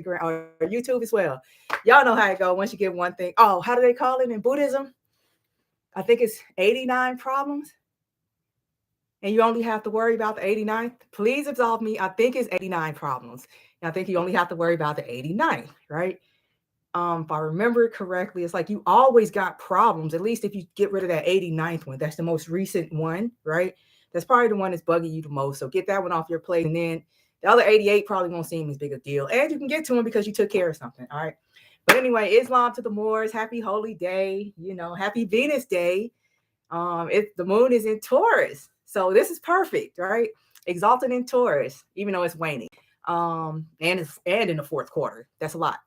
Instagram or YouTube as well. Y'all know how it go once you get one thing. Oh, how do they call it in Buddhism? I think it's 89 problems. And you only have to worry about the 89th. Please absolve me. I think it's 89 problems. And I think you only have to worry about the 89th, right? If I remember it correctly, it's like you always got problems, at least if you get rid of that 89th one. That's the most recent one, right? That's probably the one that's bugging you the most. So get that one off your plate. And then the other 88 probably won't seem as big a deal. And you can get to them because you took care of something, all right? But anyway, Islam to the Moors, happy holy day, happy Venus day. The moon is in Taurus. So this is perfect, right? Exalted in Taurus, even though it's waning. And in the fourth quarter. That's a lot.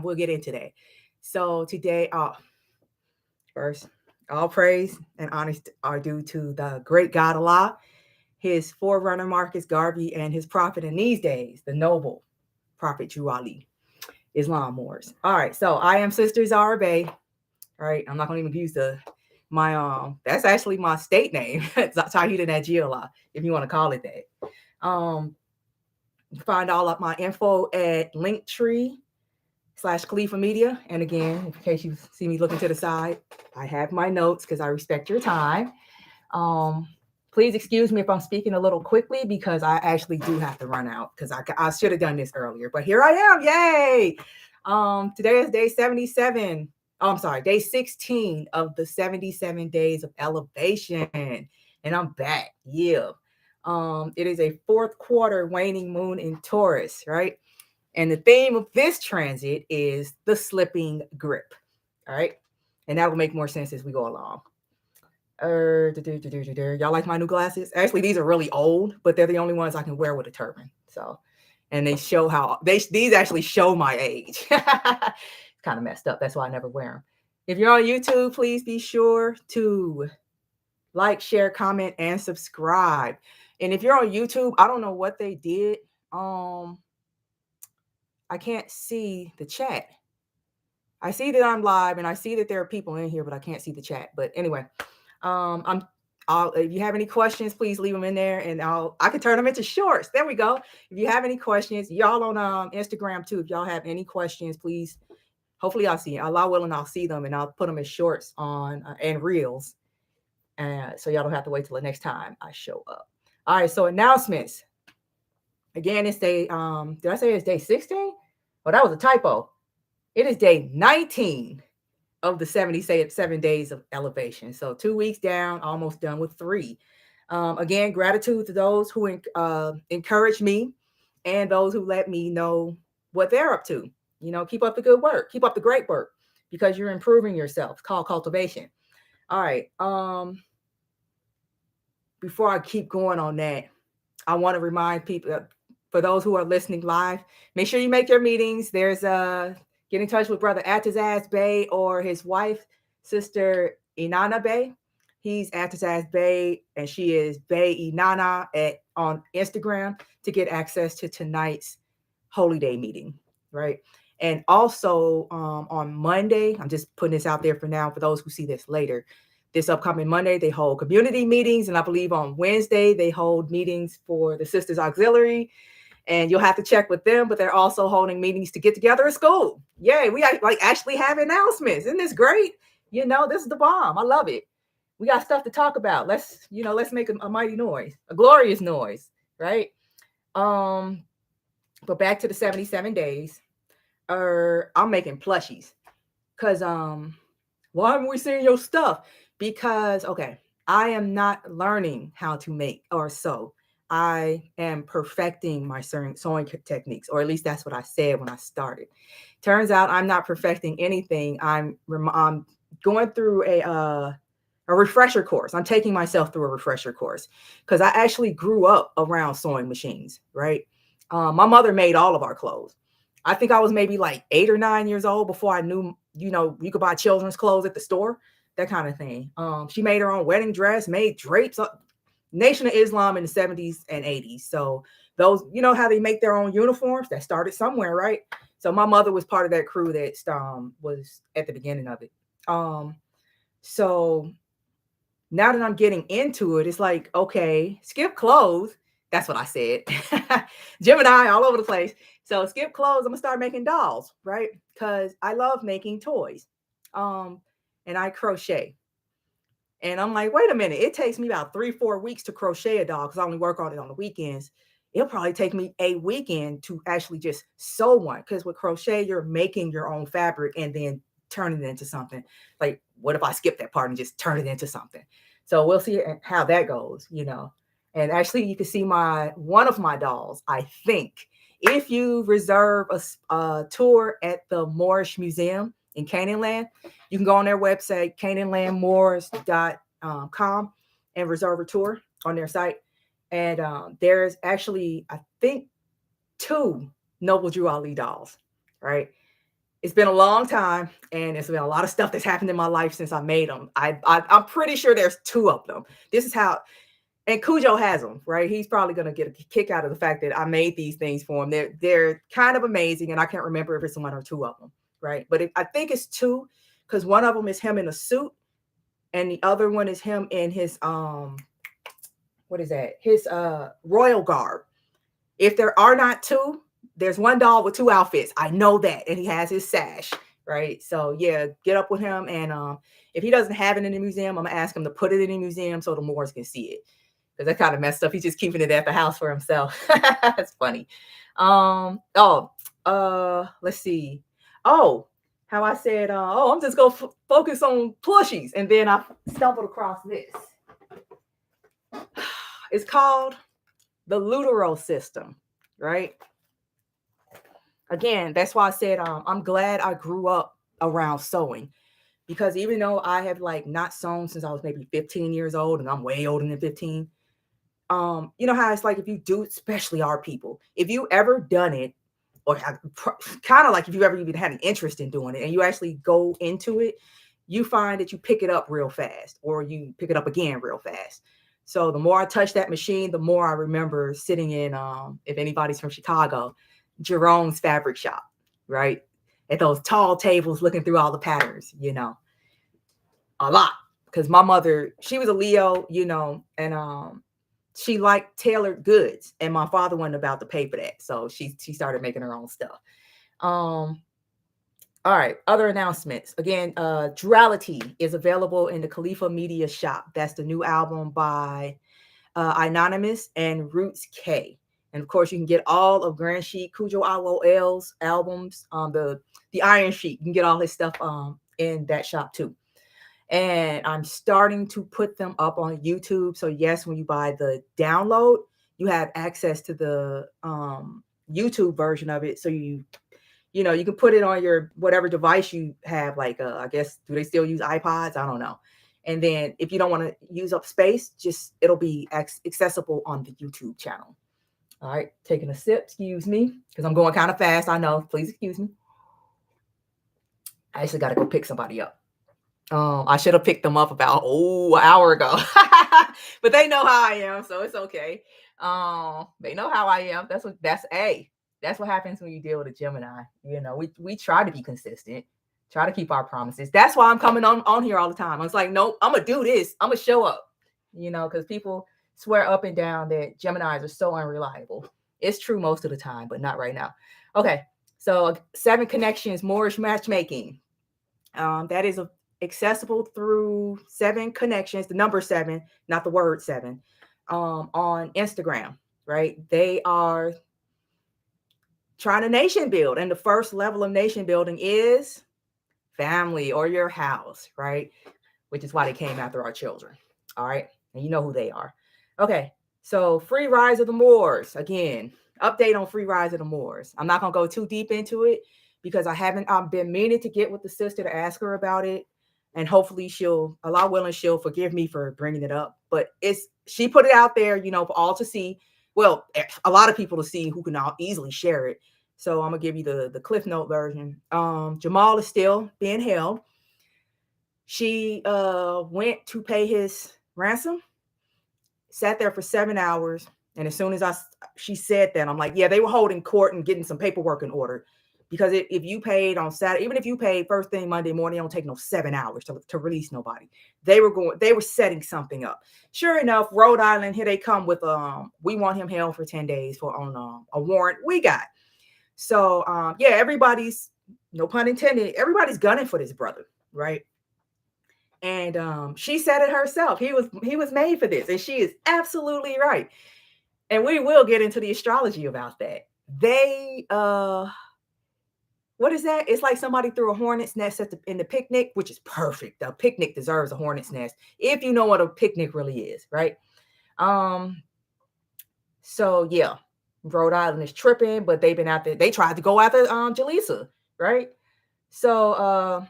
We'll get into that. So today, first, all praise and honor are due to the great God Allah, his forerunner Marcus Garvey, and his prophet in these days, the noble Prophet Drew Ali, Islam Moors. All right, so I am Sister Zara Bay. All right, I'm not going to even use that's actually my state name, Tahida Najiola, if you want to call it that. You can find all of my info at Linktree/Califa Media. And again, in case you see me looking to the side, I have my notes because I respect your time. Please excuse me if I'm speaking a little quickly because I actually do have to run out because I should have done this earlier. But here I am. Yay! Today is day 77. I'm sorry, day 16 of the 77 days of elevation. And I'm back. Yeah. It is a fourth quarter waning moon in Taurus, right? And the theme of this transit is the slipping grip. All right. And that will make more sense as we go along. Y'all like my new glasses? Actually, these are really old, but they're the only ones I can wear with a turban. So, and they show these actually show my age. Kind of messed up. That's why I never wear them. If you're on YouTube, please be sure to like, share, comment, and subscribe. And if you're on YouTube, I don't know what they did. I can't see the chat. I see that I'm live and I see that there are people in here, but I can't see the chat. But anyway, if you have any questions, please leave them in there and I can turn them into shorts. There we go. If you have any questions, y'all on Instagram too. If y'all have any questions, please. Hopefully I'll see. Allah willing, I'll see them and I'll put them in shorts and reels. So y'all don't have to wait till the next time I show up. All right. So announcements. Again, it's day. Did I say it's day 16? Oh, that was a typo. It is day 19 of the 77 days of elevation. So 2 weeks down, almost done with 3. Again, gratitude to those who encourage me and those who let me know what they're up to. Keep up the good work. Keep up the great work because you're improving yourself. It's called cultivation. All right. Before I keep going on that, I want to remind people, for those who are listening live, make sure you make your meetings. There's get in touch with Brother Atazaz Bey or his wife, Sister Inanna Bey. He's Atazaz Bey, and she is Bey Inanna on Instagram to get access to tonight's Holy Day meeting, right? And also on Monday, I'm just putting this out there for now for those who see this later. This upcoming Monday, they hold community meetings, and I believe on Wednesday they hold meetings for the Sisters Auxiliary. And you'll have to check with them, but they're also holding meetings to get together at school. Yay, we actually have announcements. Isn't this great? This is the bomb. I love it. We got stuff to talk about. Let's make a mighty noise, a glorious noise, right? But back to the 77 days. I'm making plushies. Because why haven't we seen your stuff? Because, okay, I am not learning how to make or sew. I am perfecting my sewing techniques, or at least that's what I said when I started. Turns out I'm not perfecting anything. I'm going through a refresher course. I'm taking myself through a refresher course because I actually grew up around sewing machines, right? My mother made all of our clothes. I think I was maybe like 8 or 9 years old before I knew, you could buy children's clothes at the store, that kind of thing. She made her own wedding dress, made drapes. Nation of Islam in the 70s and 80s. So those, how they make their own uniforms, that started somewhere, right? So my mother was part of that crew that was at the beginning of it. So now that I'm getting into it, it's like, okay, skip clothes. That's what I said. Gemini all over the place. So skip clothes. I'm gonna start making dolls, right? Because I love making toys. Um, and I crochet. And I'm like, wait a minute, it takes me about 3, 4 weeks to crochet a doll because I only work on it on the weekends. It'll probably take me a weekend to actually just sew one. Because with crochet, you're making your own fabric and then turning it into something. Like, what if I skip that part and just turn it into something? So we'll see how that goes, you know. And actually, you can see one of my dolls, I think. If you reserve a tour at the Moorish Museum in Canaanland, you can go on their website, canaanlandmoors.com, and reserve a tour on their site. And there's actually, I think, 2 Noble Drew Ali dolls, right? It's been a long time, and it's been a lot of stuff that's happened in my life since I made them. I'm pretty sure there's 2 of them. This is how, and Cujo has them, right? He's probably going to get a kick out of the fact that I made these things for him. They're kind of amazing, and I can't remember if it's 1 or 2 of them, right? But I think it's 2, because one of them is him in a suit, and the other one is him in his what is that? His royal garb. If there are not 2, there's 1 doll with 2 outfits. I know that, and he has his sash, right? So yeah, get up with him, and if he doesn't have it in the museum, I'm gonna ask him to put it in the museum so the Moors can see it. Because that kind of messed up. He's just keeping it at the house for himself. That's funny. Let's see. Oh, how I said, I'm just gonna focus on plushies, and then I stumbled across this. It's called the Lutero system, right? Again, that's why I said I'm glad I grew up around sewing, because even though I have like not sewn since I was maybe 15 years old, and I'm way older than 15. You know how it's like, if you do, especially our people, if you ever done it, or kind of like if you ever even had an interest in doing it and you actually go into it, you find that you pick it up real fast, or you pick it up again real fast. So the more I touch that machine, the more I remember sitting in, if anybody's from Chicago, Jerome's fabric shop, right? At those tall tables looking through all the patterns, you know, a lot. Because my mother, she was a Leo, you know, and she liked tailored goods, and my father wasn't about to pay for that. So she started making her own stuff. All right, other announcements. Again, Duality is available in the Califa Media Shop. That's the new album by Anonymous and Roots K. And of course, you can get all of Grand Sheik, Cujo IOL's albums, the Iron Sheik. You can get all his stuff in that shop too. And I'm starting to put them up on YouTube. So yes, when you buy the download, you have access to the YouTube version of it. So you can put it on your whatever device you have. Like I guess, do they still use iPods? I don't know. And then if you don't want to use up space, just it'll be accessible on the YouTube channel. All right, taking a sip. Excuse me, because I'm going kind of fast. I know. Please excuse me. I actually got to go pick somebody up. I should have picked them up about an hour ago, but they know how I am, so it's okay. They know how I am. That's what happens when you deal with a Gemini. You know, we try to be consistent, try to keep our promises. That's why I'm coming on here all the time. I was like, nope, I'm gonna do this. I'm gonna show up. You know, because people swear up and down that Geminis are so unreliable. It's true most of the time, but not right now. Okay, so 7 Connections Moorish matchmaking. That is accessible through 7 Connections, the number 7, not the word 7, on Instagram, right? They are trying to nation build, and the first level of nation building is family or your house, right? Which is why they came after our children. All right, and you know who they are. Okay, so Free Rise of the Moors. Again, update on Free Rise of the Moors. I'm not gonna go too deep into it because I've been meaning to get with the sister to ask her about it, and hopefully she'll forgive me for bringing it up. But she put it out there, for all to see. Well, a lot of people to see who can now easily share it. So I'm gonna give you the Cliff Note version. Jamhal is still being held. She went to pay his ransom, sat there for 7 hours, and as soon as she said that, I'm like, yeah, they were holding court and getting some paperwork in order, Because if you paid on Saturday, even if you paid first thing Monday morning, it don't take no 7 hours to release nobody. They were setting something up. Sure enough, Rhode Island, here they come with we want him held for 10 days for on a warrant we got. So yeah, everybody's, no pun intended, everybody's gunning for this brother, right? And she said it herself. He was made for this, and she is absolutely right. And we will get into the astrology about that. They what is that? It's like somebody threw a hornet's nest in the picnic, which is perfect. The picnic deserves a hornet's nest if you know what a picnic really is, right? So yeah, Rhode Island is tripping, but they've been out there. They tried to go after Jaleesa, right? So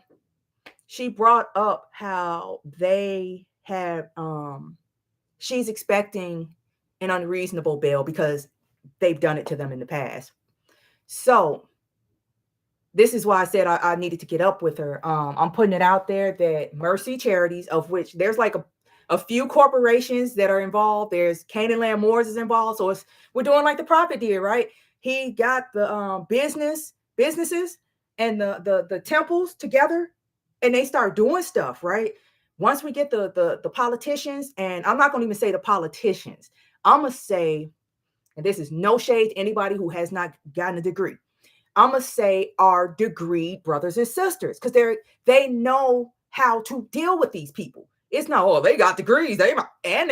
she brought up how they have she's expecting an unreasonable bail because they've done it to them in the past. So this is why I said I needed to get up with her. I'm putting it out there that Mercy Charities, of which there's like a few corporations that are involved. There's Canaan Land Moors is involved. So we're doing like the prophet did, right? He got the businesses and the temples together, and they start doing stuff, right? Once we get the politicians, and I'm not going to even say the politicians, I'm going to say, and this is no shade to anybody who has not gotten a degree, I'm going to say our degreed brothers and sisters, because they know how to deal with these people. It's not, oh, they got degrees, they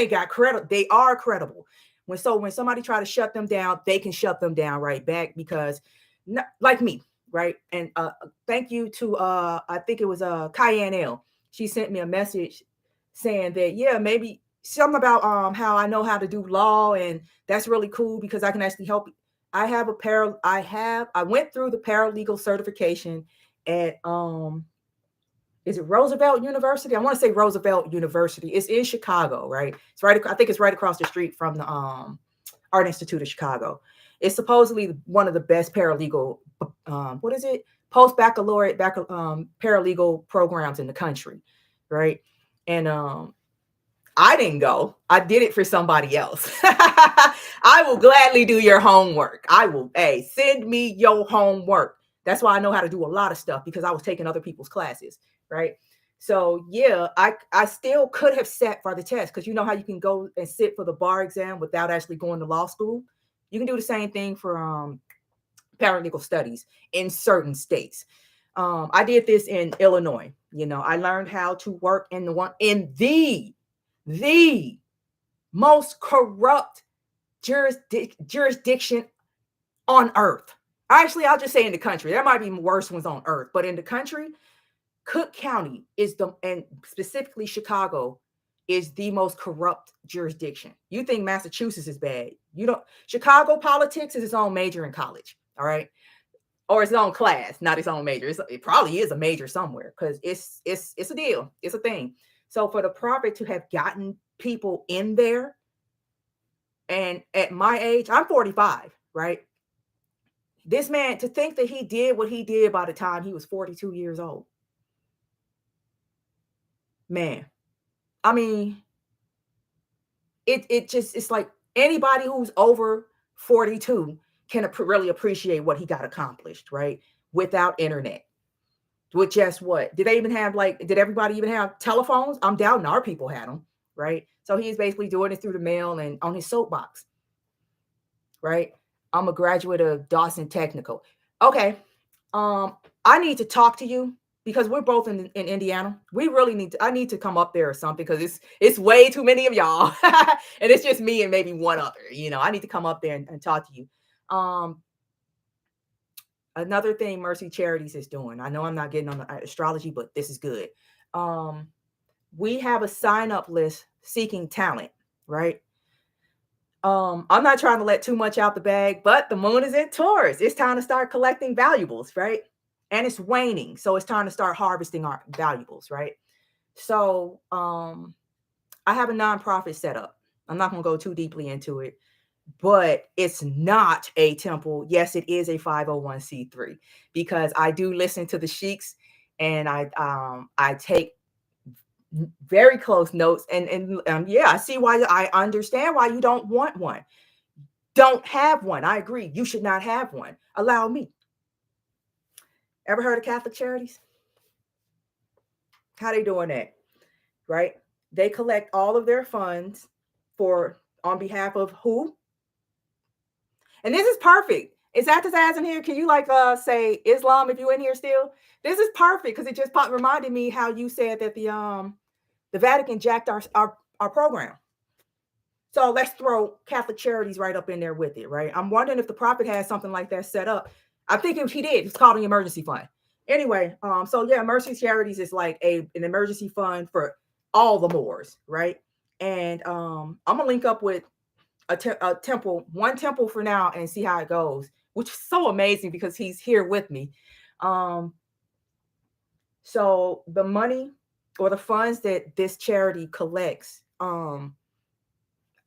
got credit. They are credible. When somebody try to shut them down, they can shut them down right back, because like me, right? And thank you to I think it was Cayenne L. She sent me a message saying that, yeah, maybe something about how I know how to do law, and that's really cool because I can actually help. I went through the paralegal certification at is it Roosevelt University? I want to say Roosevelt University. It's in Chicago, right? It's right. I think it's right across the street from the Art Institute of Chicago. It's supposedly one of the best paralegal what is it? Post-baccalaureate paralegal programs in the country, right? And I didn't go. I did it for somebody else. I will gladly do your homework. Send me your homework. That's why I know how to do a lot of stuff, because I was taking other people's classes, right? So yeah, I still could have sat for the test, because you know how you can go and sit for the bar exam without actually going to law school. You can do the same thing for paralegal studies in certain states. I did this in Illinois. You know, I learned how to work in the most corrupt jurisdiction on earth. Actually, I'll just say in the country. There might be worse ones on earth, but in the country, Cook County and specifically Chicago, is the most corrupt jurisdiction. You think Massachusetts is bad. You don't. Chicago politics is its own major in college, all right? Or its own class, not its own major. It probably is a major somewhere, because it's a deal. It's a thing. So for the prophet to have gotten people in there, and at my age, I'm 45, right? This man, to think that he did what he did by the time he was 42 years old. Man, I mean, it's like anybody who's over 42 can really appreciate what he got accomplished, right? Without internet. With just what? Did everybody even have telephones? I'm doubting our people had them, right? So he's basically doing it through the mail and on his soapbox, right? I'm a graduate of Dawson Technical. Okay. I need to talk to you, because we're both in Indiana. We really I need to come up there or something, because it's way too many of y'all. And it's just me and maybe one other. I need to come up there and talk to you. Another thing Mercy Charities is doing. I know I'm not getting on the astrology, but this is good. We have a sign-up list seeking talent, right? I'm not trying to let too much out the bag, but the moon is in Taurus. It's time to start collecting valuables, right? And it's waning, so it's time to start harvesting our valuables, right? So I have a nonprofit set up. I'm not going to go too deeply into it, but it's not a temple. Yes, it is a 501c3, because I do listen to the sheiks, and I take very close notes, and yeah, I see why. I understand why you don't want one. Don't have one. I agree. You should not have one. Allow me. Ever heard of Catholic Charities? How they doing that? Right? They collect all of their funds for on behalf of who? And this is perfect. Is Atazaz in here? Can you like say Islam if you're in here still? This is perfect because it just reminded me how you said that the Vatican jacked our program. So let's throw Catholic Charities right up in there with it, right? I'm wondering if the prophet has something like that set up. I think if he did, it's called an emergency fund. Anyway, so yeah, Mercy Charities is like an emergency fund for all the Moors, right? And I'm gonna link up with a temple, one temple for now, and see how it goes, which is so amazing because he's here with me. So the money or the funds that this charity collects,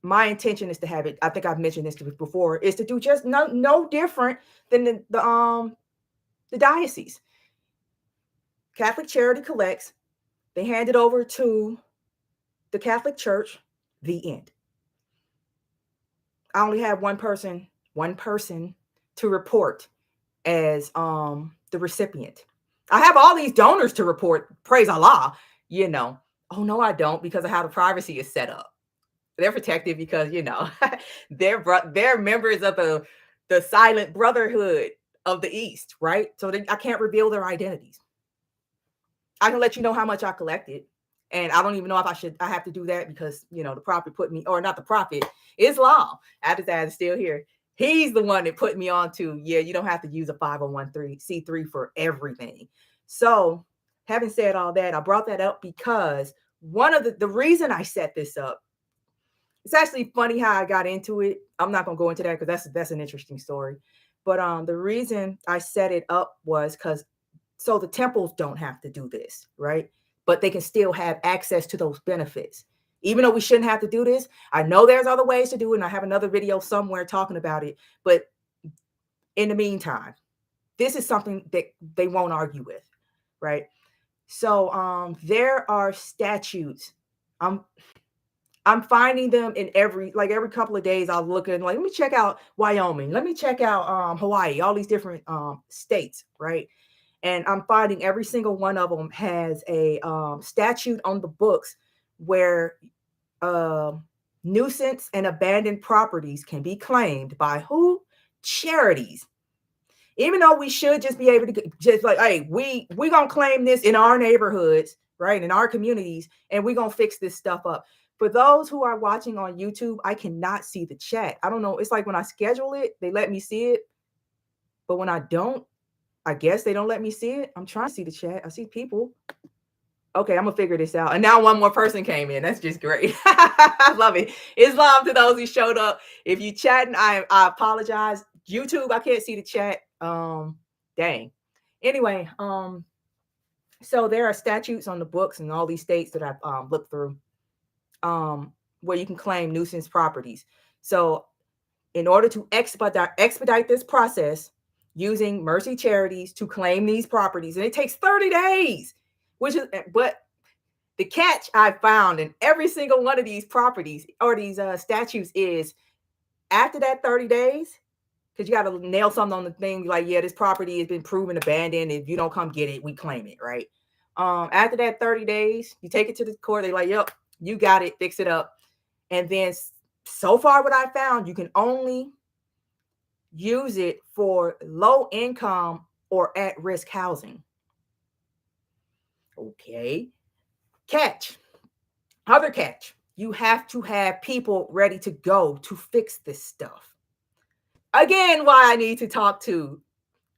my intention is to have it. I think I've mentioned this before. Is to do just no different than the diocese. Catholic Charity collects. They hand it over to the Catholic Church. The end. I only have one person to report as the recipient. I have all these donors to report. Praise Allah. You know. Oh no, I don't, because of how the privacy is set up. They're protected because, you know, they're members of the silent brotherhood of the East, right? So I can't reveal their identities. I can let you know how much I collected, and I don't even know if I have to do that because, you know, the prophet put me, or not the prophet, Islam. Abdazaz is still here. He's the one that put me on to, yeah, you don't have to use a 501c3 for everything. So having said all that, I brought that up because one of the reason I set this up, it's actually funny how I got into it. I'm not going to go into that because that's an interesting story. But the reason I set it up was because so the temples don't have to do this, right? But they can still have access to those benefits. Even though we shouldn't have to do this, I know there's other ways to do it, and I have another video somewhere talking about it. But in the meantime, this is something that they won't argue with, right? So there are statutes. I'm finding them in every couple of days. I'll look at let me check out Wyoming. Let me check out Hawaii, all these different states, right? And I'm finding every single one of them has a statute on the books where nuisance and abandoned properties can be claimed by who? Charities. Even though we should just be able to just like, hey, we gonna claim this in our neighborhoods, right? In our communities, and we're gonna fix this stuff up. For those who are watching on YouTube, I cannot see the chat. I don't know. It's like when I schedule it, they let me see it. But when I don't, I guess they don't let me see it. I'm trying to see the chat. I see people. Okay, I'm going to figure this out. And now one more person came in. That's just great. I love it. Islam to those who showed up. If you chatting, I apologize. YouTube, I can't see the chat. Dang. Anyway, so there are statutes on the books in all these states that I've looked through. Where you can claim nuisance properties. So in order to expedite this process using Mercy Charities to claim these properties, and it takes 30 days, but the catch I found in every single one of these properties or these statutes is after that 30 days, because you got to nail something on the thing like, yeah, this property has been proven abandoned. If you don't come get it, we claim it, right? After that 30 days, you take it to the court. They're like, yep, you got it, fix it up. And then so far what I found, you can only use it for low income or at-risk housing. Okay. Other catch. You have to have people ready to go to fix this stuff. Again, why I need to talk to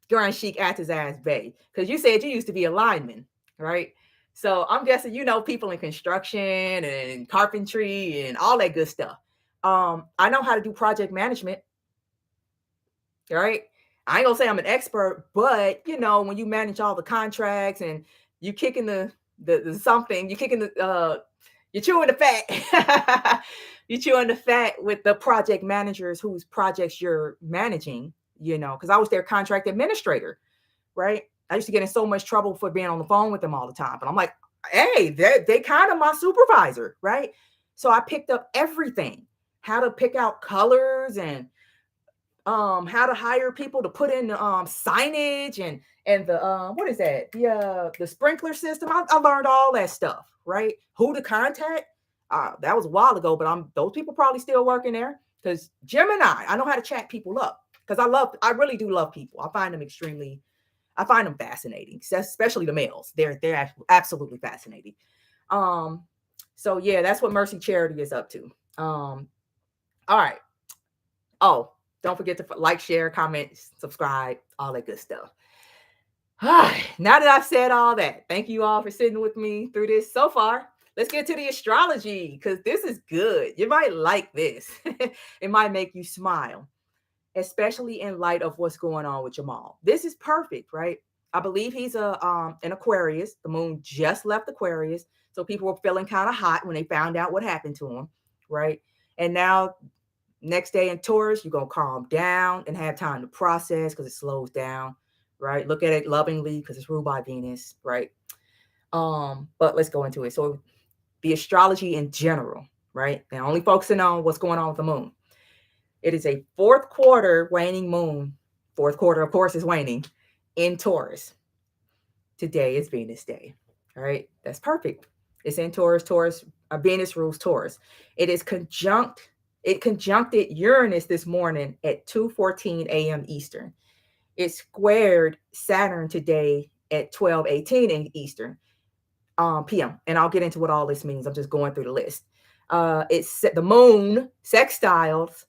Grand Sheik Atazaz Bey, because you said you used to be a lineman, right? So I'm guessing you know people in construction and carpentry and all that good stuff. I know how to do project management, right? I ain't gonna say I'm an expert, but you know, when you manage all the contracts and you kicking the something, you kicking the you're chewing the fat. You're chewing the fat with the project managers whose projects you're managing, you know, because I was their contract administrator, right? I used to get in so much trouble for being on the phone with them all the time. But I'm like, hey, they kind of my supervisor, right? So I picked up everything, how to pick out colors and how to hire people to put in the signage and the what is that, the sprinkler system. I learned all that stuff, right? Who to contact. That was a while ago, but those people probably still working there, because Gemini, I know how to chat people up, because I really do love people. I find them fascinating, especially the males. They're absolutely fascinating. So yeah, that's what Mercy Charity is up to. All right. Oh, don't forget to like, share, comment, subscribe, all that good stuff. Now that I've said all that, thank you all for sitting with me through this so far. Let's get to the astrology, because this is good. You might like this. It might make you smile, especially in light of what's going on with Jamhal. This is perfect, right? I believe he's an Aquarius. The moon just left Aquarius, so people were feeling kind of hot when they found out what happened to him, right? And now, next day in Taurus, you're gonna calm down and have time to process, because it slows down, right? Look at it lovingly, because it's ruled by Venus, right? But let's go into it. So the astrology in general, right? Now, only focusing on what's going on with the moon. It is a fourth quarter waning moon. Fourth quarter, of course, is waning in Taurus. Today is Venus Day. All right, that's perfect. It's in Taurus. Venus rules Taurus. It conjuncted Uranus this morning at 2:14 a.m. Eastern. It squared Saturn today at 12:18 Eastern p.m. And I'll get into what all this means. I'm just going through the list. It's the moon sextiles.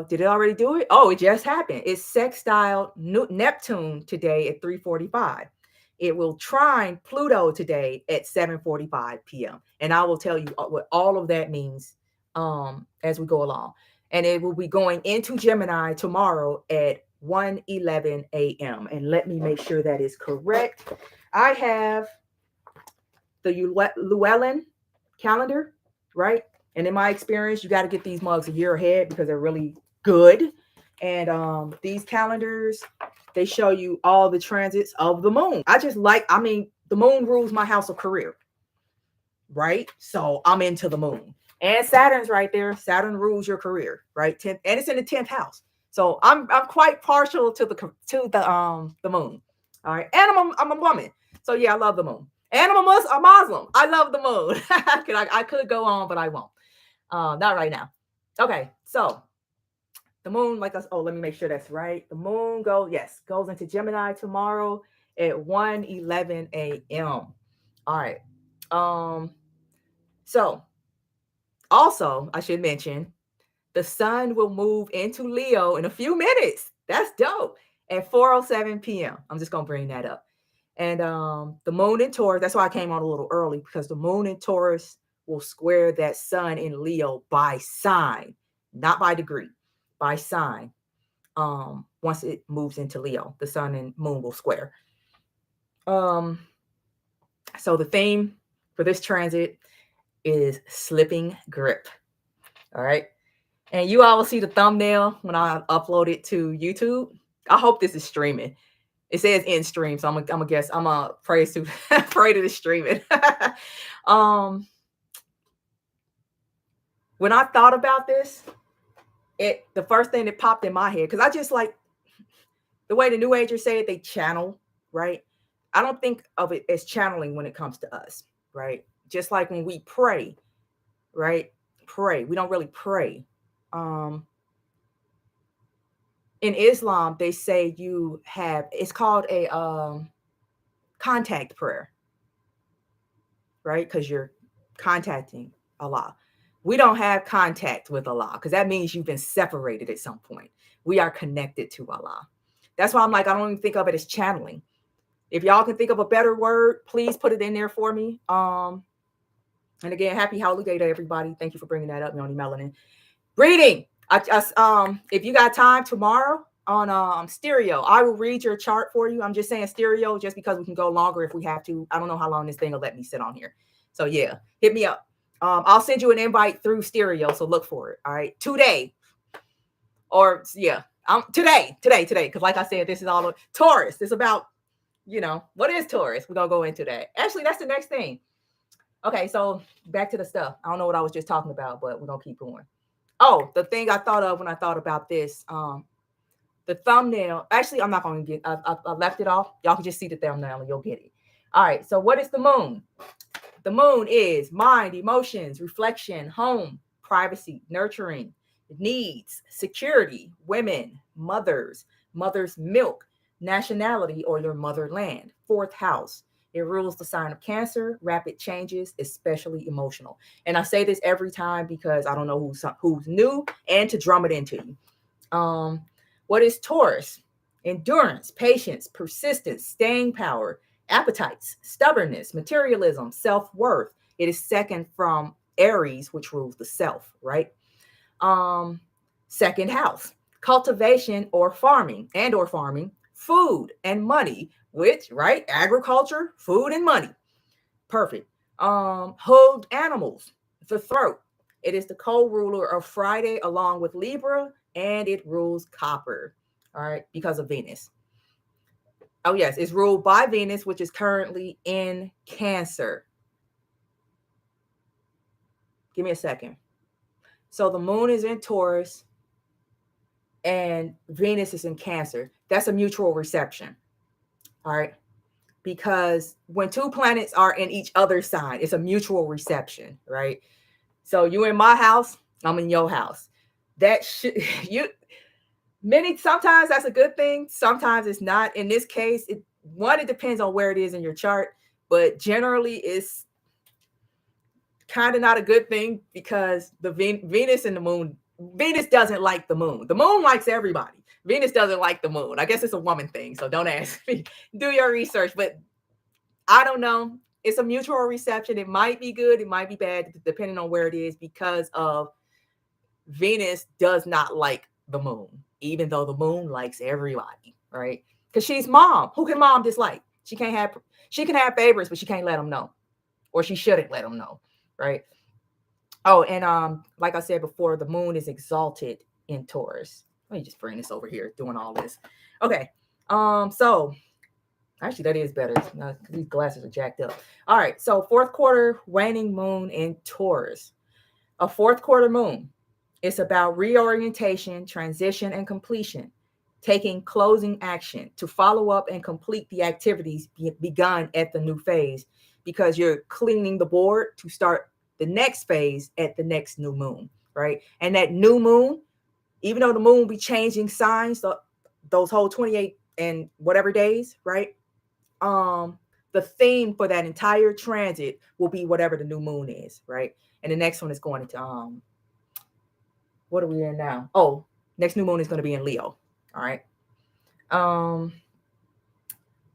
Did it already do it? Oh, it just happened. It's sextile Neptune today at 3:45. It will trine Pluto today at 7:45 p.m. And I will tell you what all of that means as we go along. And it will be going into Gemini tomorrow at 1:11 a.m. And let me make sure that is correct. I have the Llewellyn calendar, right? And in my experience, you got to get these mugs a year ahead, because they're really good. And these calendars, they show you all the transits of the moon. The moon rules my house of career, right? So I'm into the moon. And Saturn's right there. Saturn rules your career, right? And it's in the 10th house. So I'm quite partial to the moon. All right. And I'm a woman. So yeah, I love the moon. And I'm a Muslim. I love the moon. I could go on, but I won't. Not right now. Okay, so the moon, let me make sure that's right. The moon goes into Gemini tomorrow at 1:11 a.m. All right. So also I should mention the sun will move into Leo in a few minutes. That's dope. At 4:07 p.m. I'm just gonna bring that up. And the moon in Taurus, that's why I came on a little early, because the moon in Taurus will square that sun in Leo by sign, not by degree, by sign. Once it moves into Leo, the sun and moon will square. So the theme for this transit is slipping grip. All right. And you all will see the thumbnail when I upload it to YouTube. I hope this is streaming. It says in stream, so I'm gonna pray to the streaming. When I thought about this, the first thing that popped in my head, because I just like the way the New Agers say it, they channel, right? I don't think of it as channeling when it comes to us, right? Just like when we pray, right? We don't really pray. In Islam, they say it's called a contact prayer, right? Because you're contacting Allah. We don't have contact with Allah, because that means you've been separated at some point. We are connected to Allah. That's why I'm like, I don't even think of it as channeling. If y'all can think of a better word, please put it in there for me. And again, happy holiday to everybody. Thank you for bringing that up, Yoni Melanin. Reading. If you got time tomorrow on stereo, I will read your chart for you. I'm just saying stereo just because we can go longer if we have to. I don't know how long this thing will let me sit on here. So yeah, hit me up. I'll send you an invite through stereo, so look for it. All right, today, or yeah, today. Because like I said, this is all Taurus. It's about, what is Taurus? We're gonna go into that. Actually, that's the next thing. Okay, so back to the stuff. I don't know what I was just talking about, but we're gonna keep going. Oh, the thing I thought of when I thought about this, the thumbnail. Actually, I'm not going to get. I left it off. Y'all can just see the thumbnail and you'll get it. All right. So, what is the moon? The moon is mind, emotions, reflection, home, privacy, nurturing, needs, security, women, mother's milk, nationality, or your motherland. Fourth house. It rules the sign of Cancer, rapid changes, especially emotional. And I say this every time because I don't know who's new, and to drum it into you. What is Taurus? Endurance, patience, persistence, staying power, appetites, stubbornness, materialism, self worth. It is second from Aries, which rules the self, right? Um, Second house, cultivation or farming, food and money, which, right? Agriculture, food and money. Perfect. Hooved animals, the throat. It is the co-ruler of Friday along with Libra, and it rules copper. All right, because of Venus. Oh, yes, it's ruled by Venus, which is currently in Cancer. Give me a second. So the moon is in Taurus and Venus is in Cancer. That's a mutual reception. All right. Because when two planets are in each other's sign, it's a mutual reception, right? So you in my house, I'm in your house. That should you many sometimes that's a good thing, sometimes it's not. In this case, it depends on where it is in your chart, but generally it's kind of not a good thing because the Venus and the moon, Venus doesn't like the moon. The moon likes everybody. Venus doesn't like the moon. I guess it's a woman thing, so don't ask me. Do your research, but I don't know. It's a mutual reception. It might be good, it might be bad, depending on where it is, because of Venus does not like the moon, even though the moon likes everybody, right? Because she's mom. Who can mom dislike? She can have favorites, but she can't let them know, or she shouldn't let them know, right? Oh, and like I said before, the moon is exalted in Taurus. Let me just bring this over here, doing all this. Okay. So actually, that is better. These glasses are jacked up. All right. So, fourth quarter waning moon in Taurus. A fourth quarter moon. It's about reorientation, transition, and completion. Taking closing action to follow up and complete the activities begun at the new phase, because you're cleaning the board to start the next phase at the next new moon, right? And that new moon, even though the moon will be changing signs, those whole 28 and whatever days, right? um the theme for that entire transit will be whatever the new moon is, right? And the next one is going into what are we in now? Oh, next new moon is going to be in Leo. All right. um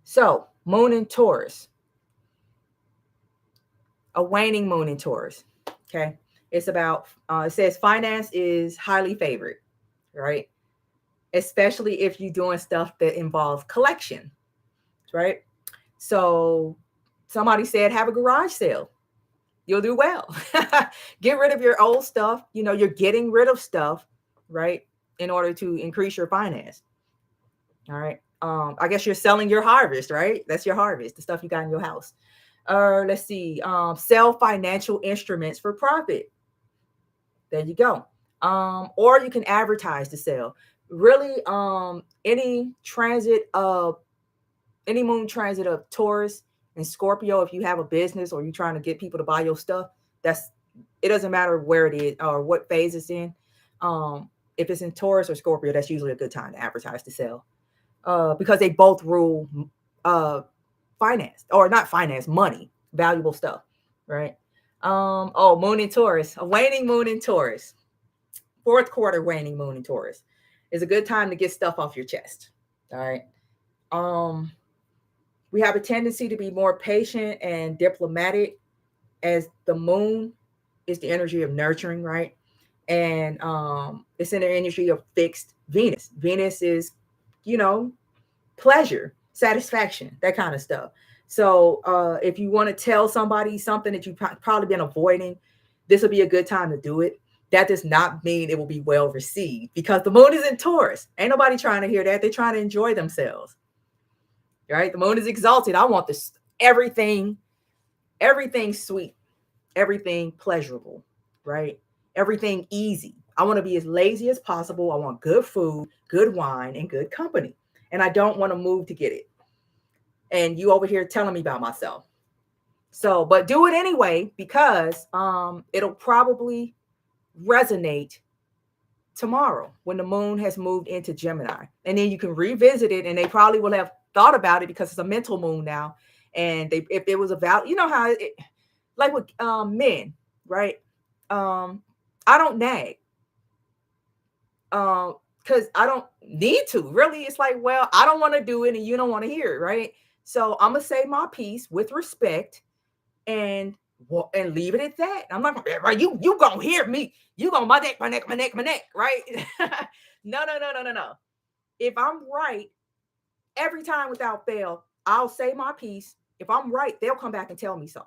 so moon in Taurus, a waning moon in Taurus. Okay. It's about it says finance is highly favored, right? Especially if you're doing stuff that involves collection, right? So somebody said have a garage sale, you'll do well. Get rid of your old stuff. You're getting rid of stuff, right? In order to increase your finance. All right. I guess you're selling your harvest, right? That's your harvest, the stuff you got in your house. Let's see. Sell financial instruments for profit. There you go. Or you can advertise to sell. Really, any moon transit of Taurus and Scorpio, if you have a business or you're trying to get people to buy your stuff, that's it doesn't matter where it is or what phase it's in. If it's in Taurus or Scorpio, that's usually a good time to advertise to sell. Because they both rule finance, or not finance, money, valuable stuff, right? Oh, moon in Taurus, a waning moon in Taurus, fourth quarter waning moon in Taurus is a good time to get stuff off your chest. All right. Um, we have a tendency to be more patient and diplomatic, as the moon is the energy of nurturing, right? And it's in the energy of fixed Venus. Venus is, you know, pleasure, satisfaction, that kind of stuff. So if you want to tell somebody something that you've probably been avoiding, this will be a good time to do it. That does not mean it will be well received, because the moon is in Taurus. Ain't nobody trying to hear that. They're trying to enjoy themselves. Right? The moon is exalted. I want this everything sweet, everything pleasurable, right? Everything easy. I want to be as lazy as possible. I want good food, good wine, and good company. And I don't want to move to get it. And you over here telling me about myself. So, but do it anyway, because it'll probably resonate tomorrow when the moon has moved into Gemini. And then you can revisit it, and they probably will have thought about it because it's a mental moon now. And they, if it was about, you know how it, like with men, right? I don't nag because I don't need to. Really, it's like, well, I don't want to do it, and you don't want to hear it, right? So I'm gonna say my piece with respect, and and leave it at that. I'm not gonna, right, you gonna hear me. You gonna my neck, right? No. If I'm right every time without fail, I'll say my piece. If I'm right, they'll come back and tell me so.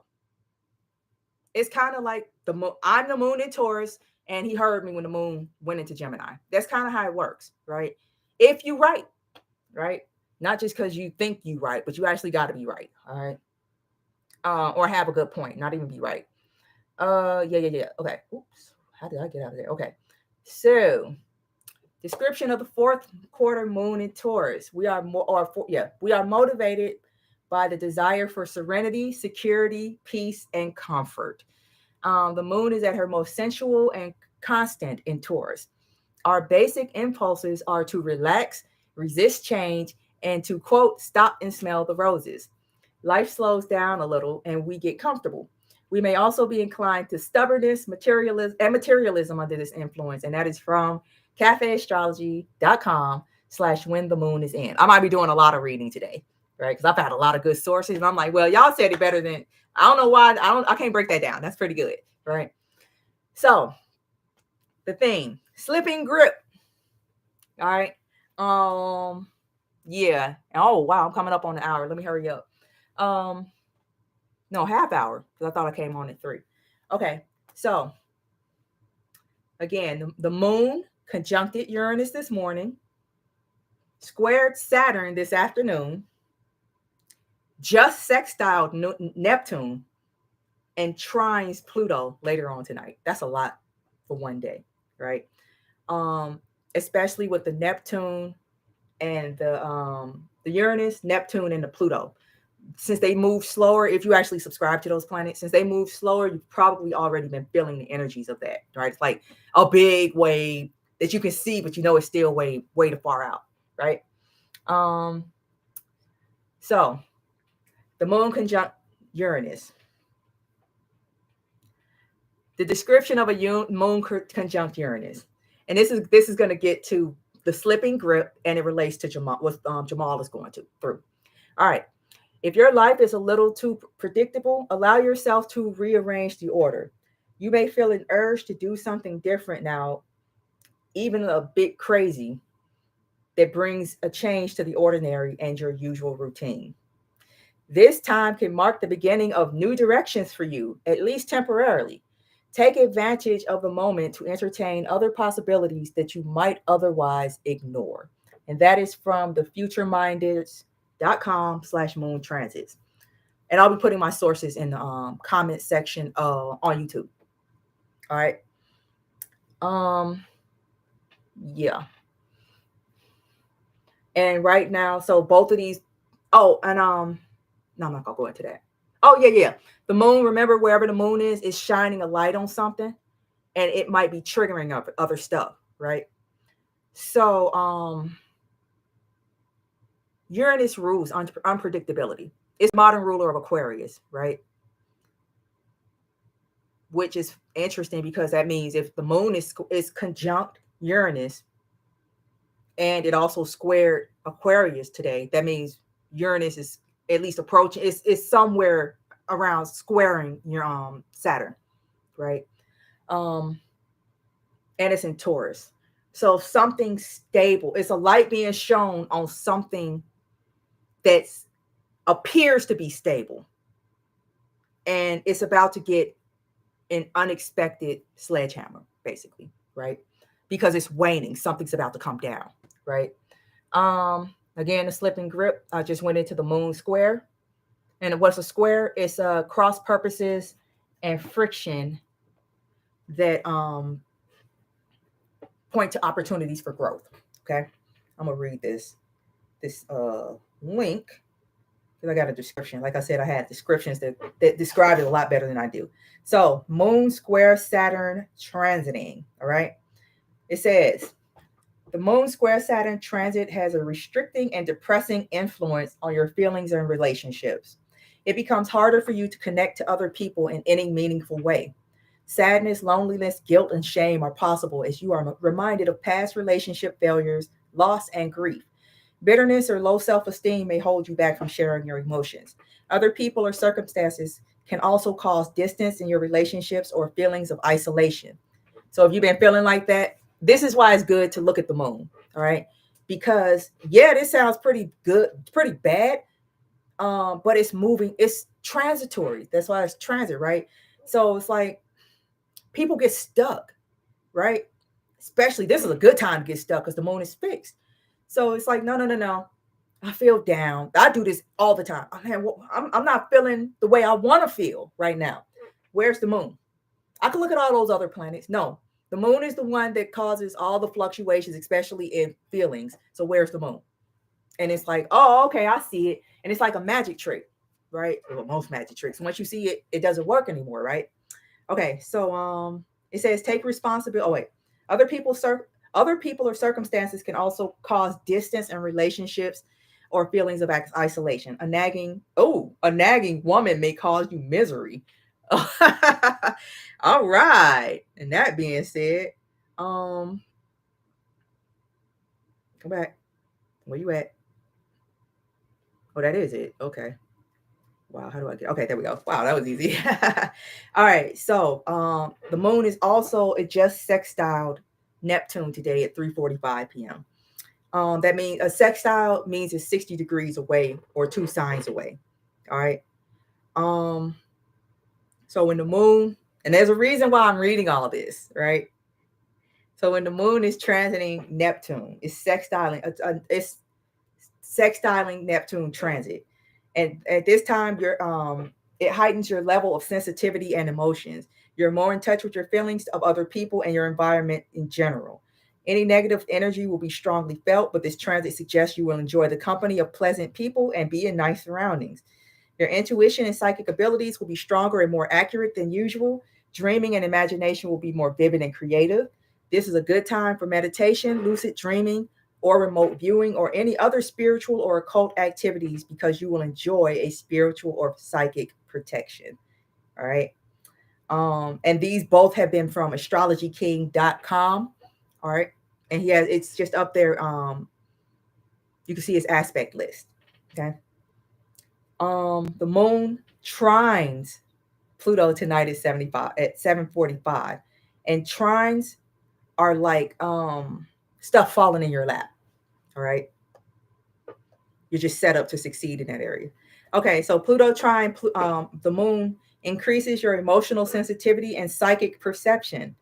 It's kind of like I'm the moon in Taurus, and he heard me when the moon went into Gemini. That's kind of how it works, right? If you right? Not just because you think you right, but you actually got to be right, all right? Or have a good point, not even be right. Yeah. Okay. Oops. How did I get out of there? Okay. So, description of the fourth quarter moon in Taurus. We are we are motivated by the desire for serenity, security, peace, and comfort. The moon is at her most sensual and constant in Taurus. Our basic impulses are to relax, resist change, and to quote, stop and smell the roses. Life slows down a little and we get comfortable. We may also be inclined to stubbornness, materialism under this influence. And that is from cafeastrology.com/ when the moon is in. I might be doing a lot of reading today, right? Because I've had a lot of good sources. And I'm like, well, y'all said it better than, I don't know why. I can't break that down. That's pretty good, right? So the thing, slipping grip. All right. Yeah. Oh wow, I'm coming up on the hour. Let me hurry up. No, half hour, because I thought I came on at 3. Okay. So again, the moon conjuncted Uranus this morning, squared Saturn this afternoon, just sextiled Neptune, and trines Pluto later on tonight. That's a lot for one day, right? Especially with the Neptune and the Uranus, Neptune, and the Pluto. Since they move slower, if you actually subscribe to those planets, since they move slower, you've probably already been feeling the energies of that, right? It's like a big wave that you can see, but you know it's still way too far out, right? So the moon conjunct Uranus. The description of a moon conjunct Uranus, and this is going to get to the slipping grip, and it relates to Jamhal, what Jamhal is going through. All right. If your life is a little too predictable, allow yourself to rearrange the order. You may feel an urge to do something different now, even a bit crazy, that brings a change to the ordinary and your usual routine. This time can mark the beginning of new directions for you, at least temporarily. Take advantage of the moment to entertain other possibilities that you might otherwise ignore. And that is from the futureminders.com/moon transits. And I'll be putting my sources in the comment section on YouTube. All right. Yeah. And right now, so both of these. Oh, and no, I'm not gonna go into that. Oh yeah. The moon. Remember, wherever the moon is shining a light on something, and it might be triggering other stuff, right? So Uranus rules unpredictability. It's modern ruler of Aquarius, right? Which is interesting because that means if the moon is conjunct Uranus, and it also squared Aquarius today, that means Uranus is at least approaching, is somewhere around squaring your Saturn, right? And it's in Taurus. So something stable. It's a light being shown on something that appears to be stable. And it's about to get an unexpected sledgehammer, basically, right? Because it's waning. Something's about to come down, right? Again, the slipping grip. I just went into the moon square. And what's a square? It's cross purposes and friction that point to opportunities for growth. Okay, I'm gonna read this link because I got a description. Like I said, I had descriptions that describe it a lot better than I do. So, Moon square Saturn transiting. All right, it says the Moon square Saturn transit has a restricting and depressing influence on your feelings and relationships. It becomes harder for you to connect to other people in any meaningful way. Sadness, loneliness, guilt, and shame are possible as you are reminded of past relationship failures, loss, and grief. Bitterness or low self esteem may hold you back from sharing your emotions. Other people or circumstances can also cause distance in your relationships or feelings of isolation. So, if you've been feeling like that, this is why it's good to look at the moon. All right. Because, yeah, this sounds pretty good, pretty bad, but it's moving, it's transitory. That's why it's transit, right? So, it's like people get stuck, right? Especially this is a good time to get stuck because the moon is fixed. So it's like, no, no, no, no. I feel down. I do this all the time. I'm not feeling the way I want to feel right now. Where's the moon? I can look at all those other planets. No, the moon is the one that causes all the fluctuations, especially in feelings. So where's the moon? And it's like, oh, okay, I see it. And it's like a magic trick, right? Well, most magic tricks. Once you see it, it doesn't work anymore, right? Okay, so it says take responsibility. Oh wait, other people other people or circumstances can also cause distance in relationships or feelings of isolation. A nagging woman may cause you misery. All right. And that being said, um, come back. Where you at? Oh, that is it. Okay. Wow, how do I get? Okay, there we go. Wow, that was easy. All right, so the moon is also it just sextiled Neptune today at 3:45 p.m. That means a sextile means it's 60 degrees away or 2 signs away. All right. Um, so when the moon, and there's a reason why I'm reading all of this, right? So when the moon is transiting Neptune, it's sextiling Neptune transit. And at this time, it heightens your level of sensitivity and emotions. You're more in touch with your feelings of other people and your environment in general. Any negative energy will be strongly felt, but this transit suggests you will enjoy the company of pleasant people and be in nice surroundings. Your intuition and psychic abilities will be stronger and more accurate than usual. Dreaming and imagination will be more vivid and creative. This is a good time for meditation, lucid dreaming, or remote viewing, or any other spiritual or occult activities because you will enjoy a spiritual or psychic protection. All right. And these both have been from astrologyking.com. All right. And it's just up there. You can see his aspect list. Okay. The moon trines Pluto tonight at 75 at 7:45. And trines are like stuff falling in your lap. All right. You're just set up to succeed in that area. Okay, so Pluto trine the moon increases your emotional sensitivity and psychic perception.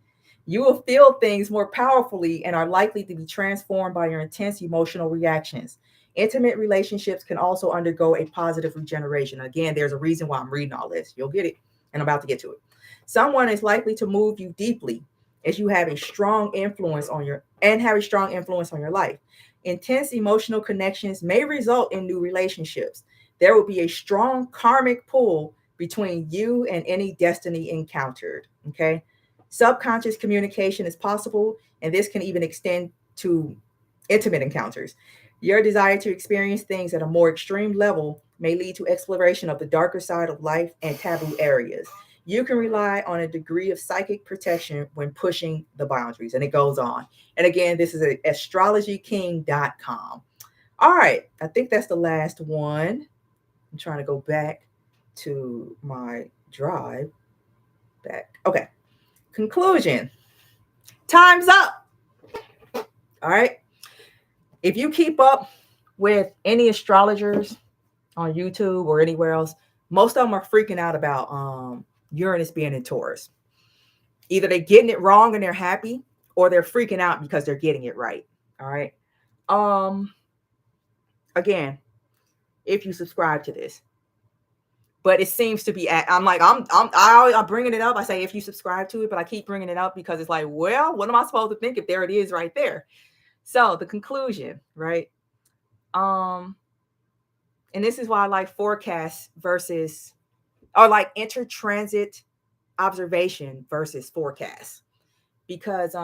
You will feel things more powerfully and are likely to be transformed by your intense emotional reactions. Intimate relationships can also undergo a positive regeneration. Again, there's a reason why I'm reading all this. You'll get it, and I'm about to get to it. Someone is likely to move you deeply as you have a strong influence on your life. Intense emotional connections may result in new relationships. There will be a strong karmic pull between you and any destiny encountered. Okay. Subconscious communication is possible, and this can even extend to intimate encounters. Your desire to experience things at a more extreme level may lead to exploration of the darker side of life and taboo areas. You can rely on a degree of psychic protection when pushing the boundaries. And it goes on. And again, this is at astrologyking.com. All right. I think that's the last one. I'm trying to go back to my drive. Back. Okay. Conclusion. Time's up. All right. If you keep up with any astrologers on YouTube or anywhere else, most of them are freaking out about Uranus being in Taurus. Either they're getting it wrong and they're happy, or they're freaking out because they're getting it right. All right. Again, if you subscribe to this, but it seems to be I'm bringing it up. I say if you subscribe to it, but I keep bringing it up because it's like, well, what am I supposed to think if there it is right there? So the conclusion, right? And this is why I like forecasts versus, or like intertransit observation versus forecast, because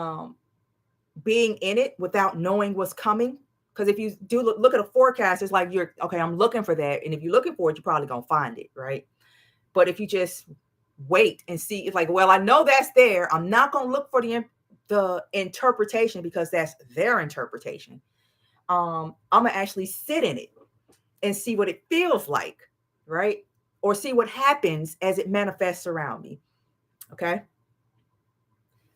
being in it without knowing what's coming. Because if you do look at a forecast, it's like you're okay, I'm looking for that. And if you're looking for it, you're probably going to find it, right? But if you just wait and see, it's like, well, I know that's there. I'm not going to look for the interpretation because that's their interpretation. I'm going to actually sit in it and see what it feels like, right? Or see what happens as it manifests around me. Okay.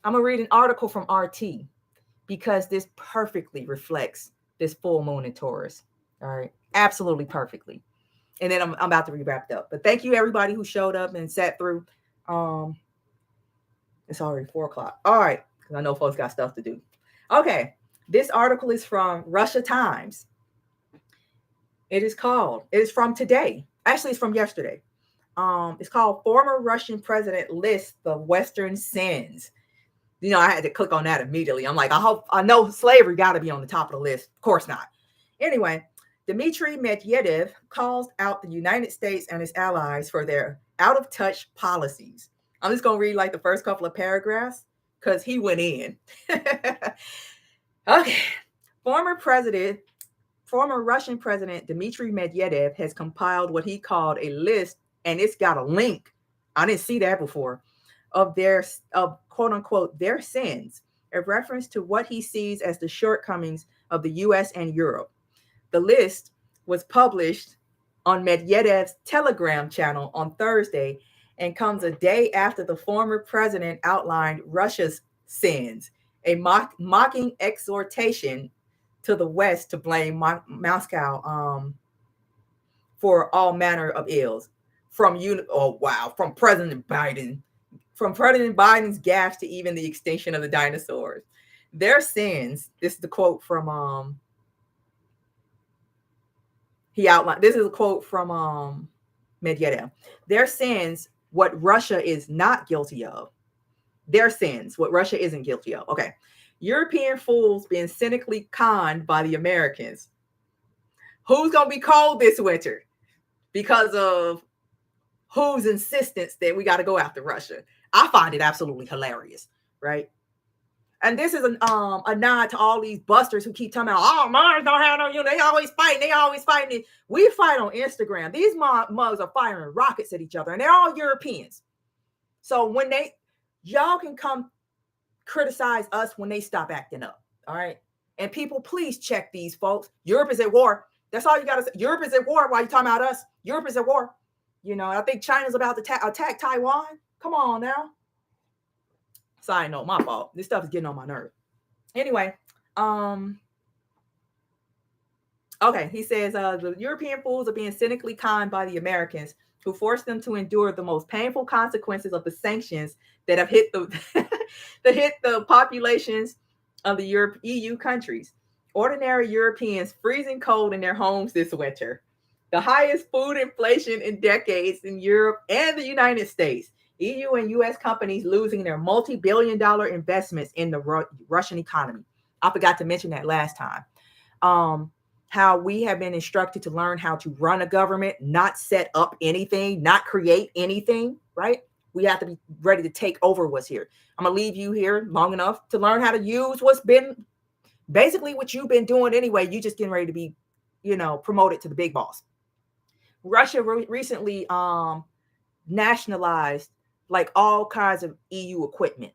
I'm going to read an article from RT because this perfectly reflects this full moon in Taurus. All right. Absolutely perfectly. And then I'm about to be wrapped up. But thank you, everybody who showed up and sat through. It's already 4:00. All right. Because I know folks got stuff to do. Okay. This article is from Russia Times. It is from today. Actually, it's from yesterday. It's called Former Russian President Lists the Western Sins. You know, I had to click on that immediately. I'm like, I know slavery got to be on the top of the list. Of course not. Anyway, Dmitry Medvedev calls out the United States and its allies for their out-of-touch policies. I'm just going to read like the first couple of paragraphs because he went in. Okay. Former Russian President Dmitry Medvedev has compiled what he called a list, and it's got a link. I didn't see that before. Of quote unquote their sins, a reference to what he sees as the shortcomings of the US and Europe. The list was published on Medvedev's Telegram channel on Thursday and comes a day after the former president outlined Russia's sins, a mocking exhortation to the West to blame Moscow for all manner of ills. From President Biden. From President Biden's gaffes to even the extinction of the dinosaurs. Their sins, this is the quote from he outlined. This is a quote from Medvedev. Their sins, what Russia is not guilty of. Their sins, what Russia isn't guilty of. Okay. European fools being cynically conned by the Americans. Who's going to be cold this winter? Because of whose insistence that we got to go after Russia. I find it absolutely hilarious, right? And this is a nod to all these busters who keep talking about, oh, Mars don't have no unit. They always fighting. We fight on Instagram. These mugs are firing rockets at each other, and they're all Europeans. So when y'all can come criticize us when they stop acting up, all right? And people, please check these folks. Europe is at war. That's all you got to say. Europe is at war. Why are you talking about us? Europe is at war. You know, I think China's about to attack Taiwan. Come on now. Side note, my fault. This stuff is getting on my nerve. Anyway, okay, he says the European fools are being cynically conned by the Americans who forced them to endure the most painful consequences of the sanctions that have hit the populations of the EU countries. Ordinary Europeans freezing cold in their homes this winter. The highest food inflation in decades in Europe and the United States. EU and US companies losing their multi-billion-dollar investments in the Russian economy. I forgot to mention that last time. How we have been instructed to learn how to run a government, not set up anything, not create anything, right? We have to be ready to take over what's here. I'm going to leave you here long enough to learn how to use what's been basically what you've been doing anyway. You just getting ready to be, promoted to the big boss. Russia recently nationalized like all kinds of EU equipment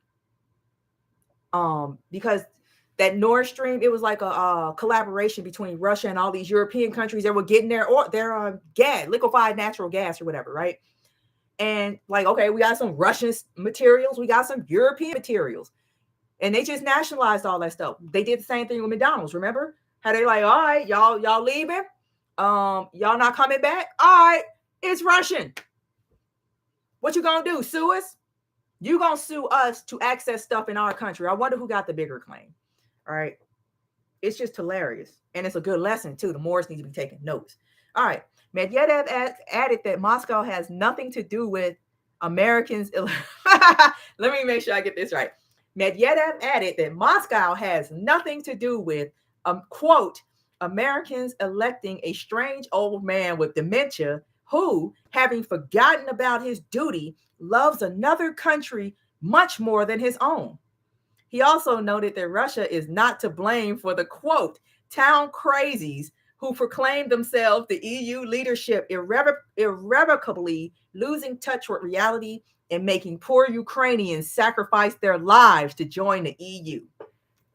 because that Nord Stream, it was like a collaboration between Russia and all these European countries that were getting their gas, liquefied natural gas or whatever, right? And like, okay, we got some Russian materials, we got some European materials, and they just nationalized all that stuff. They did the same thing with McDonald's. Remember how they like, all right, y'all leaving? Y'all not coming back? All right, it's Russian. What you gonna do? Sue us? You gonna sue us to access stuff in our country? I wonder who got the bigger claim. All right, it's just hilarious, and it's a good lesson too. The Moors need to be taking notes. All right, Medvedev added that Moscow has nothing to do with Americans. Let me make sure I get this right. Medvedev added that Moscow has nothing to do with, quote, Americans electing a strange old man with dementia who, having forgotten about his duty, loves another country much more than his own. He also noted that Russia is not to blame for the, quote, town crazies who proclaim themselves the EU leadership irrevocably losing touch with reality and making poor Ukrainians sacrifice their lives to join the EU.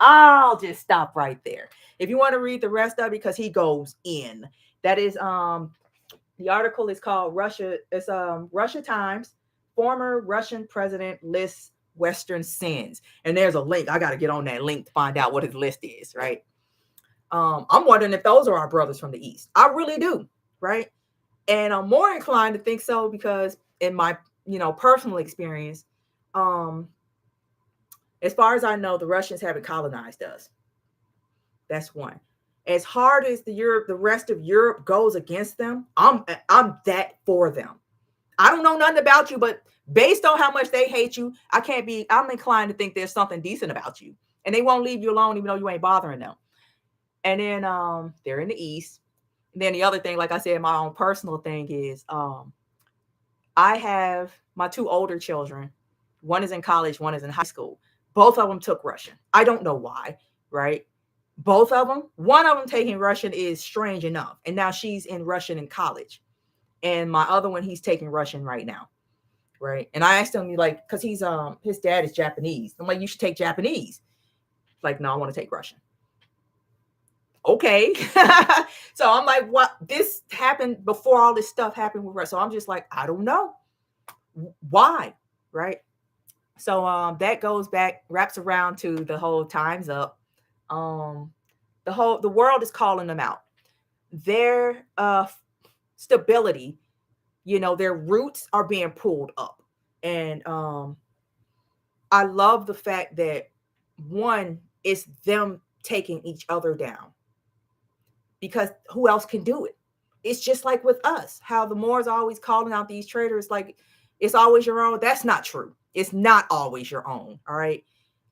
I'll just stop right there. If you want to read the rest of it, because he goes in. That is the article is called Russia. It's Russia Times. Former Russian president lists Western sins. And there's a link. I got to get on that link to find out what his list is, right? I'm wondering if those are our brothers from the East. I really do, right? And I'm more inclined to think so because in my, personal experience, as far as I know, the Russians haven't colonized us. That's one. As hard as the rest of Europe goes against them, I'm that for them. I don't know nothing about you, but based on how much they hate you, I'm inclined to think there's something decent about you. And they won't leave you alone even though you ain't bothering them. And then they're in the East. And then the other thing, like I said, my own personal thing is I have my two older children. One is in college, one is in high school. Both of them took Russian. I don't know why, right? Both of them. One of them taking Russian is strange enough. And now she's in Russian in college. And my other one, he's taking Russian right now. Right. And I asked him, because he's his dad is Japanese. I'm like, you should take Japanese. Like, no, I want to take Russian. Okay. So I'm like, what? This happened before all this stuff happened with Russia. So I'm just like, I don't know why. Right. So that wraps around to the whole time's up. The world is calling them out. Their stability, their roots are being pulled up. And I love the fact that one is them taking each other down. Because who else can do it? It's just like with us, how the Moors are always calling out these traitors like it's always your own. That's not true. It's not always your own. All right.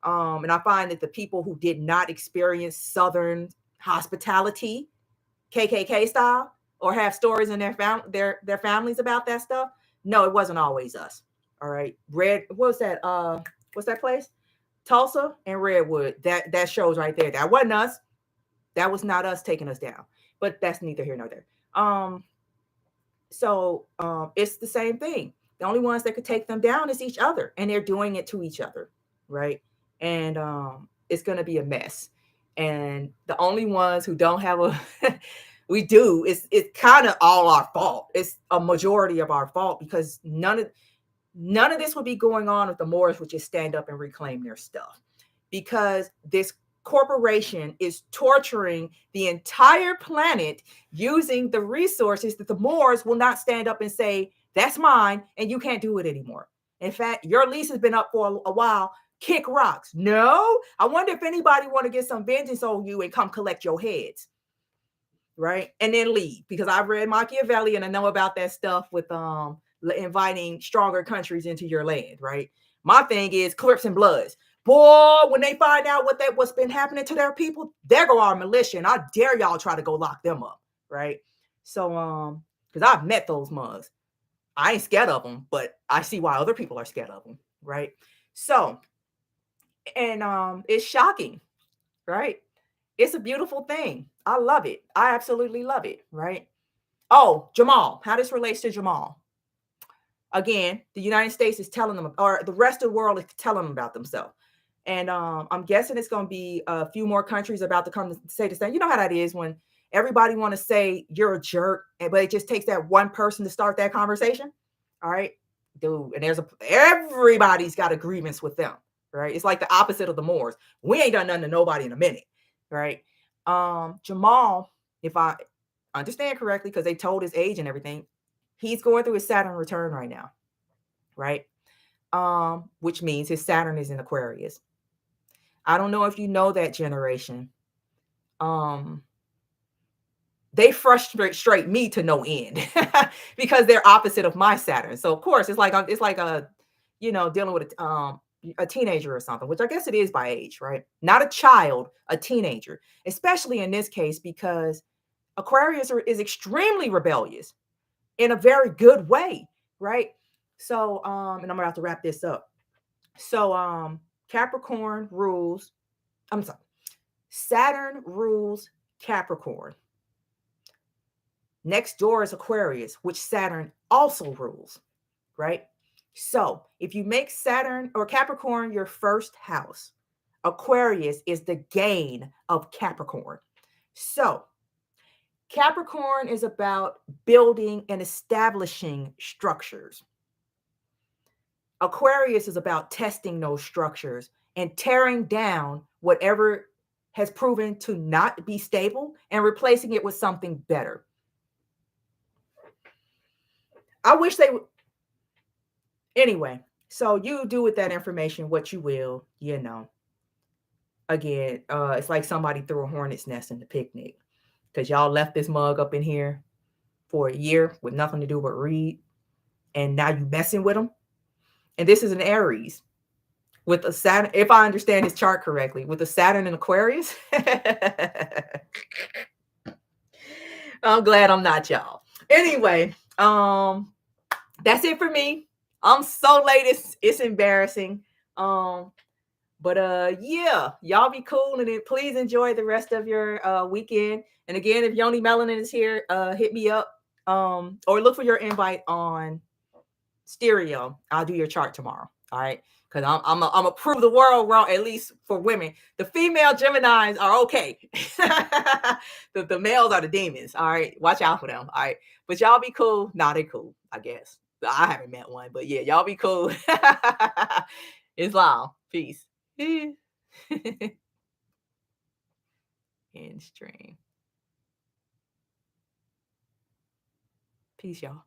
And I find that the people who did not experience Southern hospitality, KKK style, or have stories in their families about that stuff, no, it wasn't always us. All right. What's that place? Tulsa and Redwood. That shows right there. That wasn't us. That was not us taking us down. But that's neither here nor there. So it's the same thing. The only ones that could take them down is each other, and they're doing it to each other, right? And it's going to be a mess. And the only ones who don't have it's kind of all our fault. It's a majority of our fault because none of this would be going on if the Moors would just stand up and reclaim their stuff. Because this corporation is torturing the entire planet using the resources that the Moors will not stand up and say, that's mine, and you can't do it anymore. In fact, your lease has been up for a while. Kick rocks. No, I wonder if anybody want to get some vengeance on you and come collect your heads. Right? And then leave. Because I've read Machiavelli and I know about that stuff with inviting stronger countries into your land, right? My thing is Crips and Bloods. Boy, when they find out what's been happening to their people, there go our militia, and I dare y'all try to go lock them up, right? So, because I've met those mugs. I ain't scared of them, but I see why other people are scared of them, right? So, and it's shocking, right? It's a beautiful thing. I love it. I absolutely love it, right? Oh, Jamhal, how this relates to Jamhal. Again, the United States is telling them, or the rest of the world is telling them about themselves. And I'm guessing it's going to be a few more countries about to come to say the same. You know how that is when everybody want to say you're a jerk, but it just takes that one person to start that conversation. All right, dude. And everybody's got agreements with them, right? It's like the opposite of the Moors. We ain't done nothing to nobody in a minute, right? Jamhal, if I understand correctly, because they told his age and everything, he's going through his Saturn return right now, right? Which means his Saturn is in Aquarius. I don't know if you know that generation. they frustrate me to no end because they're opposite of my Saturn. So of course, it's like a, dealing with a teenager or something, which I guess it is by age, right? Not a child, a teenager, especially in this case because Aquarius is extremely rebellious in a very good way, right? So and I'm gonna have to wrap this up. So Capricorn rules, I'm sorry, Saturn rules Capricorn. Next door is Aquarius, which Saturn also rules, right? So if you make Saturn or Capricorn your first house, Aquarius is the gain of Capricorn. So Capricorn is about building and establishing structures. Aquarius is about testing those structures and tearing down whatever has proven to not be stable and replacing it with something better. I wish they would. Anyway, so you do with that information what you will, Again, it's like somebody threw a hornet's nest in the picnic because y'all left this mug up in here for a year with nothing to do but read, and now you messing with them. And this is an Aries with a Saturn, if I understand his chart correctly, with a Saturn and Aquarius. I'm glad I'm not y'all. Anyway, that's it for me. I'm so late, it's embarrassing. But yeah, y'all be cool and then please enjoy the rest of your weekend. And again, if Yoni Melanin is here, hit me up. Or look for your invite on Stereo. I'll do your chart tomorrow. All right. Because I'm gonna prove the world wrong, at least for women. The female Geminis are okay. the males are the demons. All right. Watch out for them. All right. But y'all be cool. Nah, they cool, I guess. I haven't met one, but yeah, y'all be cool. Islam. Peace. End stream. Peace, y'all.